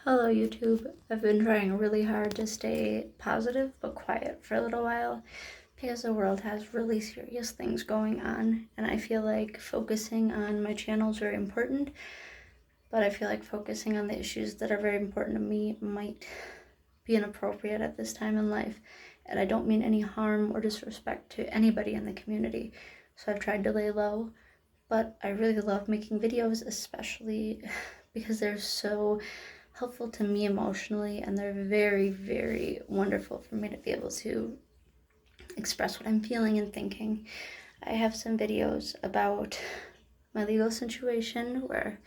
Hello YouTube. I've been trying really hard to stay positive but quiet for a little while because the world has really serious things going on, and I feel like focusing on my channel is very important, but I feel like focusing on the issues that are very important to me might be inappropriate at this time in life, and I don't mean any harm or disrespect to anybody in the community. So I've tried to lay low, but I really love making videos, especially because they're so helpful to me emotionally, and they're very, very wonderful for me to be able to express what I'm feeling and thinking. I have some videos about my legal situation where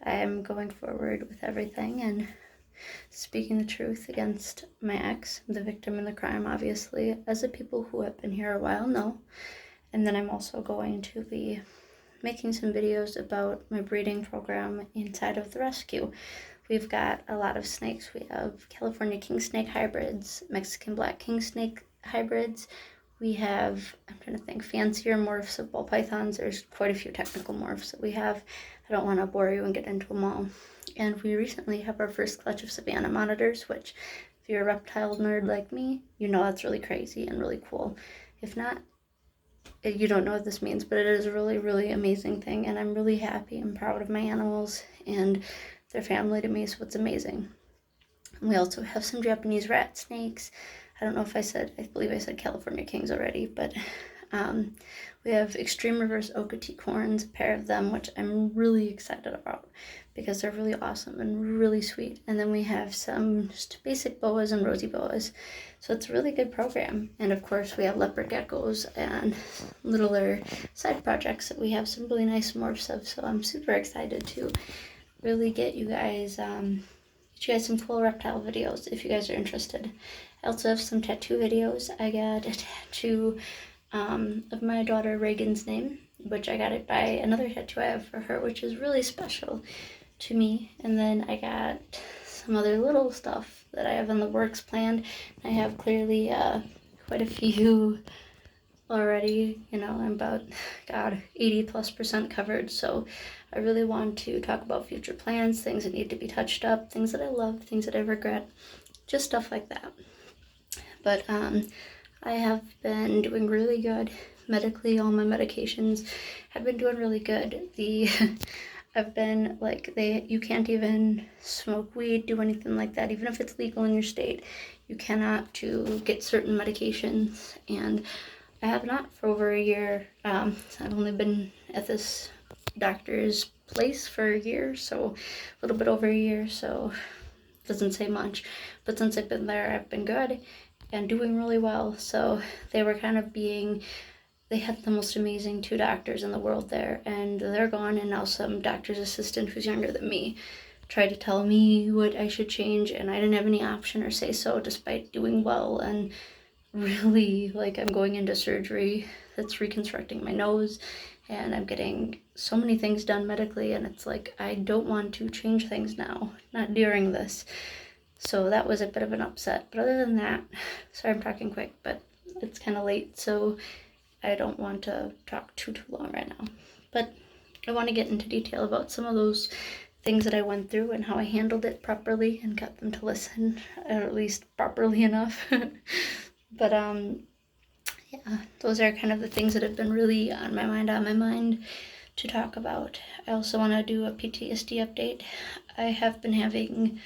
I am going forward with everything and speaking the truth against my ex, the victim in the crime, obviously, as the people who have been here a while know. And then I'm also going to be making some videos about my breeding program inside of the rescue. We've got a lot of snakes. We have California king snake hybrids, Mexican black king snake hybrids. We have, I'm trying to think, fancier morphs of ball pythons. There's quite a few technical morphs that we have. I don't want to bore you and get into them all. And we recently have our first clutch of Savannah Monitors, which if you're a reptile nerd like me, you know that's really crazy and really cool. If not, you don't know what this means, but it is a really, really amazing thing, and I'm really happy and proud of my animals and their family to me, so it's amazing. And we also have some Japanese rat snakes. I don't know if I believe I said California kings already, but we have extreme reverse Okatee corns, a pair of them, which I'm really excited about because they're really awesome and really sweet. And then we have some just basic boas and rosy boas. So it's a really good program. And of course we have leopard geckos and littler side projects that we have some really nice morphs of. So I'm super excited to really get you guys some cool reptile videos if you guys are interested. I also have some tattoo videos. I got a tattoo of my daughter Reagan's name, which I got it by another tattoo I have for her, which is really special to me. And then I got some other little stuff that I have in the works planned. I have clearly quite a few already. You know, I'm about 80+% covered, so I really want to talk about future plans, things that need to be touched up, things that I love, things that I regret, just stuff like that. But I have been doing really good medically. All my medications have been doing really good. I've been like, you can't even smoke weed, do anything like that, even if it's legal in your state. You cannot to get certain medications, and I have not for over a year. I've only been at this doctor's place for a year, so a little bit over a year, so it doesn't say much. But since I've been there, I've been good and doing really well. So they were they had the most amazing 2 doctors in the world there, and they're gone, and now some doctor's assistant who's younger than me tried to tell me what I should change, and I didn't have any option or say so, despite doing well. And really, like, I'm going into surgery that's reconstructing my nose, and I'm getting so many things done medically, and it's like, I don't want to change things now, not during this. So that was a bit of an upset. But other than that, sorry I'm talking quick, but it's kind of late, so I don't want to talk too long right now. But I want to get into detail about some of those things that I went through and how I handled it properly and got them to listen, or at least properly enough. But yeah, those are kind of the things that have been really on my mind to talk about. I also want to do a PTSD update. I have been having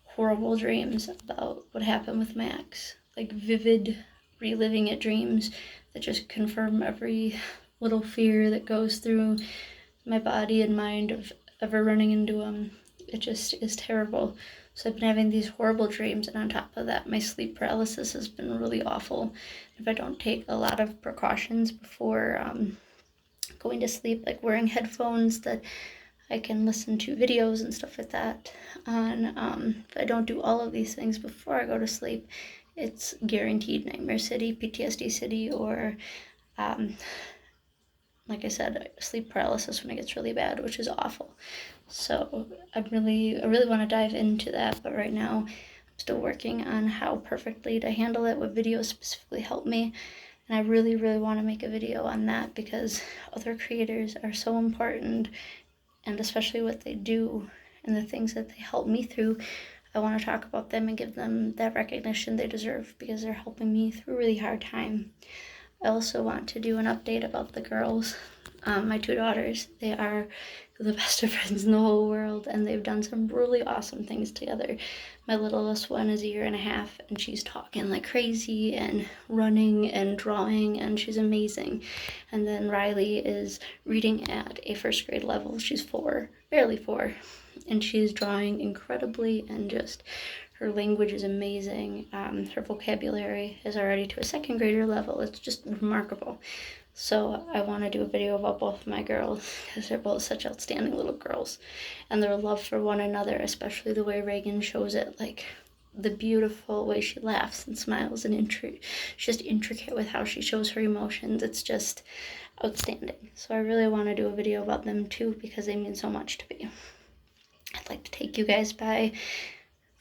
horrible dreams about what happened with my ex, like vivid reliving it dreams that just confirm every little fear that goes through my body and mind of ever running into him. It just is terrible. So I've been having these horrible dreams, and on top of that, my sleep paralysis has been really awful. If I don't take a lot of precautions before going to sleep, like wearing headphones that I can listen to videos and stuff like that on, if I don't do all of these things before I go to sleep, it's guaranteed Nightmare City, PTSD City, or like I said, sleep paralysis when it gets really bad, which is awful. So I really want to dive into that, but right now I'm still working on how perfectly to handle it, what videos specifically help me, and I really want to make a video on that because other creators are so important, and especially what they do and the things that they help me through. I want to talk about them and give them that recognition they deserve because they're helping me through a really hard time. I also want to do an update about the girls. My 2 daughters, they are the best of friends in the whole world, and they've done some really awesome things together. My littlest one is 1.5 years, and she's talking like crazy and running and drawing, and she's amazing. And then Riley is reading at a 1st grade level. She's 4, barely 4, and she's drawing incredibly, and just her language is amazing. Her vocabulary is already to a 2nd grader level. It's just remarkable. So I want to do a video about both of my girls because they're both such outstanding little girls, and their love for one another, especially the way Reagan shows it, like the beautiful way she laughs and smiles, and she's just intricate with how she shows her emotions. It's just outstanding. So I really want to do a video about them too because they mean so much to me. I'd like to take you guys by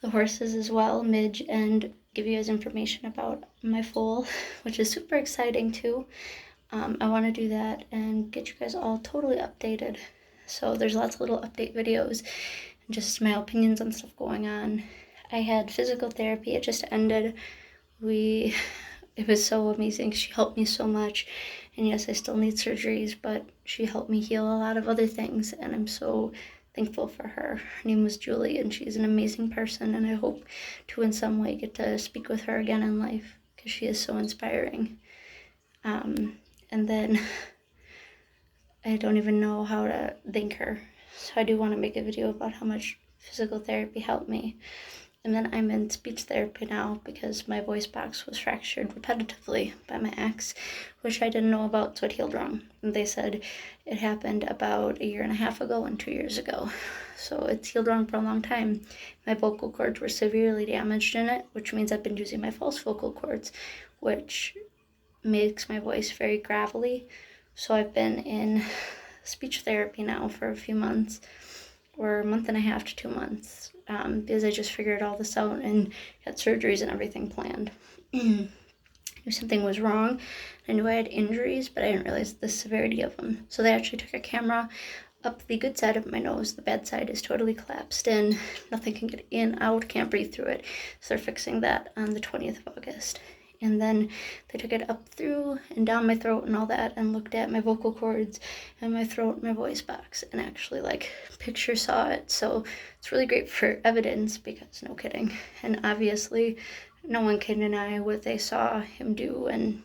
the horses as well, Midge, and give you guys information about my foal, which is super exciting too. I want to do that and get you guys all totally updated. So there's lots of little update videos and just my opinions on stuff going on. I had physical therapy. It just ended. It was so amazing. She helped me so much. And yes, I still need surgeries, but she helped me heal a lot of other things, and I'm so thankful for her. Her name was Julie, and she's an amazing person, and I hope to in some way get to speak with her again in life because she is so inspiring. And then I don't even know how to thank her. So I do want to make a video about how much physical therapy helped me. And then I'm in speech therapy now because my voice box was fractured repetitively by my ex, which I didn't know about, so it healed wrong. And they said it happened about 1.5 years ago and 2 years ago. So it's healed wrong for a long time. My vocal cords were severely damaged in it, which means I've been using my false vocal cords, which makes my voice very gravelly. So I've been in speech therapy now for a few months, or 1.5 to 2 months, because I just figured all this out and got surgeries and everything planned. I knew something was wrong. I knew I had injuries, but I didn't realize the severity of them. So they actually took a camera up the good side of my nose. The bad side is totally collapsed in. Nothing can get in, out, can't breathe through it. So they're fixing that on the 20th of August. And then they took it up through and down my throat and all that, and looked at my vocal cords and my throat and my voice box, and actually picture saw it. So it's really great for evidence because no kidding. And obviously no one can deny what they saw him do, and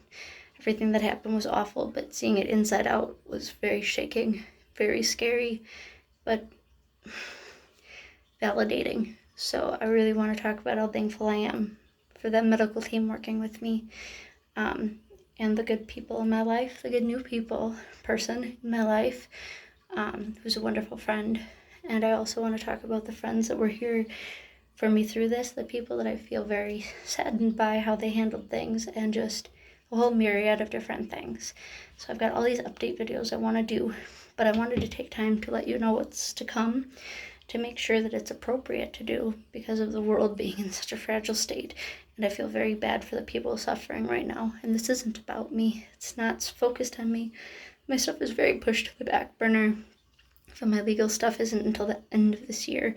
everything that happened was awful, but seeing it inside out was very shaking, very scary, but validating. So I really want to talk about how thankful I am for that medical team working with me, and the good people in my life, the good new person in my life, who's a wonderful friend. And I also want to talk about the friends that were here for me through this, the people that I feel very saddened by how they handled things, and just a whole myriad of different things. So I've got all these update videos I want to do, but I wanted to take time to let you know what's to come, to make sure that it's appropriate to do because of the world being in such a fragile state. And I feel very bad for the people suffering right now. And this isn't about me. It's not focused on me. My stuff is very pushed to the back burner. So my legal stuff isn't until the end of this year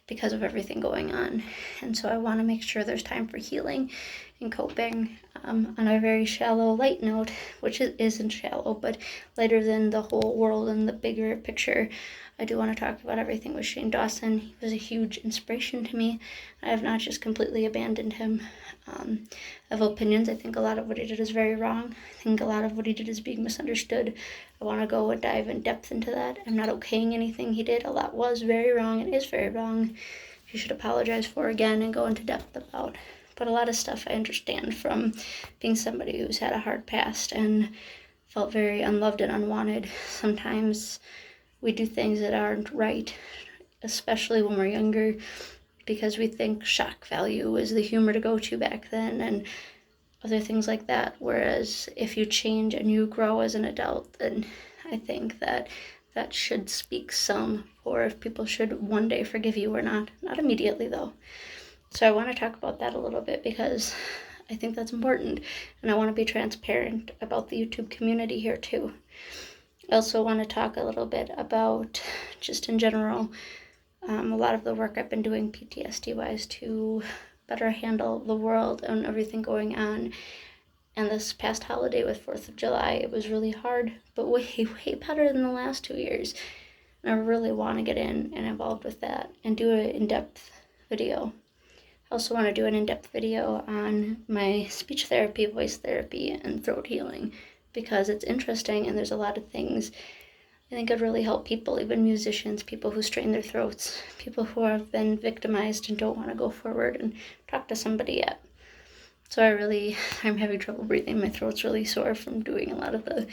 because of everything going on. And so I want to make sure there's time for healing and coping, on a very shallow, light note, which isn't shallow, but lighter than the whole world and the bigger picture. I do want to talk about everything with Shane Dawson. He was a huge inspiration to me. I have not just completely abandoned him. I have opinions. I think a lot of what he did is very wrong. I think a lot of what he did is being misunderstood. I want to go and dive in depth into that. I'm not okaying anything he did. A lot was very wrong and is very wrong. He should apologize for again and go into depth about. But a lot of stuff I understand from being somebody who's had a hard past and felt very unloved and unwanted. Sometimes we do things that aren't right, especially when we're younger, because we think shock value is the humor to go to back then and other things like that. Whereas if you change and you grow as an adult, then I think that should speak some for if people should one day forgive you or not. Not immediately though. So I want to talk about that a little bit because I think that's important, and I want to be transparent about the YouTube community here too. I also want to talk a little bit about, just in general, a lot of the work I've been doing PTSD wise to better handle the world and everything going on. And this past holiday with 4th of July, it was really hard, but way, way better than the last 2 years. And I really want to get in and involved with that and do an in-depth video. I also want to do an in-depth video on my speech therapy, voice therapy, and throat healing, because it's interesting and there's a lot of things I think could really help people, even musicians, people who strain their throats, people who have been victimized and don't want to go forward and talk to somebody yet. So I'm having trouble breathing. My throat's really sore from doing a lot of the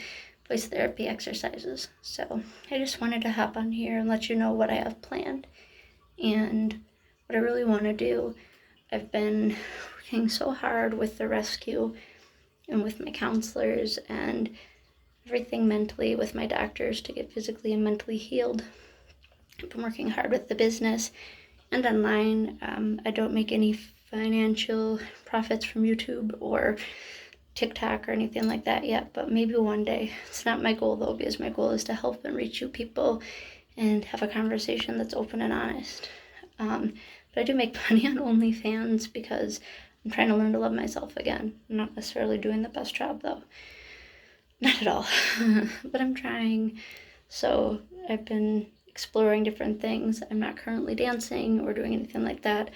voice therapy exercises. So I just wanted to hop on here and let you know what I have planned and what I really want to do. I've been working so hard with the rescue and with my counselors and everything mentally with my doctors to get physically and mentally healed. I've been working hard with the business and online. I don't make any financial profits from YouTube or TikTok or anything like that yet, but maybe one day. It's not my goal though, because my goal is to help and reach you people and have a conversation that's open and honest. But I do make money on OnlyFans because I'm trying to learn to love myself again. I'm not necessarily doing the best job though. Not at all. But I'm trying. So I've been exploring different things. I'm not currently dancing or doing anything like that.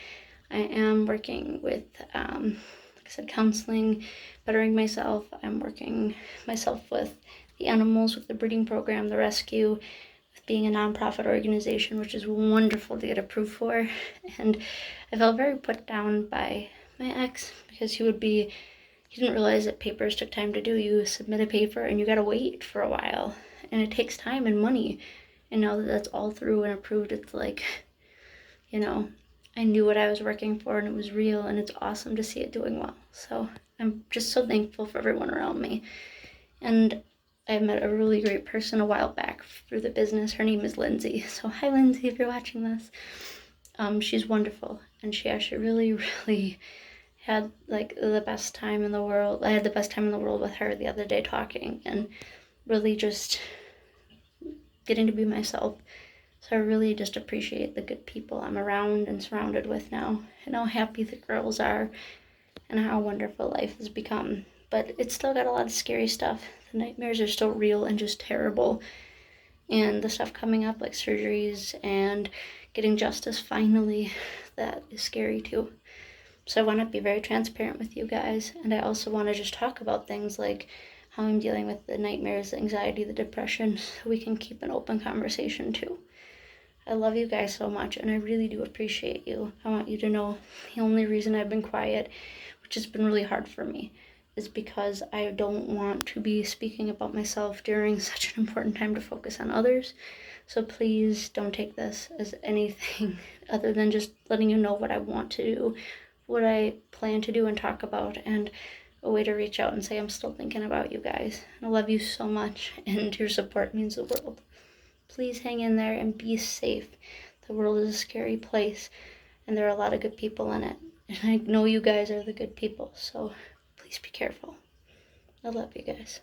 I am working with, like I said, counseling, bettering myself. I'm working myself with the animals, with the breeding program, the rescue, with being a nonprofit organization, which is wonderful to get approved for. And I felt very put down by my ex because he didn't realize that papers took time to do. You submit a paper and you gotta wait for a while. And it takes time and money. And now that that's all through and approved, it's like, I knew what I was working for and it was real, and it's awesome to see it doing well. So I'm just so thankful for everyone around me. And I met a really great person a while back through the business. Her name is Lindsay. So hi Lindsay, if you're watching this. She's wonderful, and she actually really, really had like the best time in the world. I had the best time in the world with her the other day talking and really just getting to be myself. So I really just appreciate the good people I'm around and surrounded with now, and how happy the girls are and how wonderful life has become. But it's still got a lot of scary stuff. The nightmares are still real and just terrible. And the stuff coming up like surgeries and getting justice finally, that is scary too. So I want to be very transparent with you guys, and I also want to just talk about things like how I'm dealing with the nightmares, the anxiety, the depression, so we can keep an open conversation too. I love you guys so much, and I really do appreciate you. I want you to know the only reason I've been quiet, which has been really hard for me, is because I don't want to be speaking about myself during such an important time to focus on others. So please don't take this as anything other than just letting you know what I want to do, what I plan to do and talk about, and a way to reach out and say I'm still thinking about you guys. I love you so much, and your support means the world. Please hang in there and be safe. The world is a scary place, and there are a lot of good people in it. And I know you guys are the good people, so please be careful. I love you guys.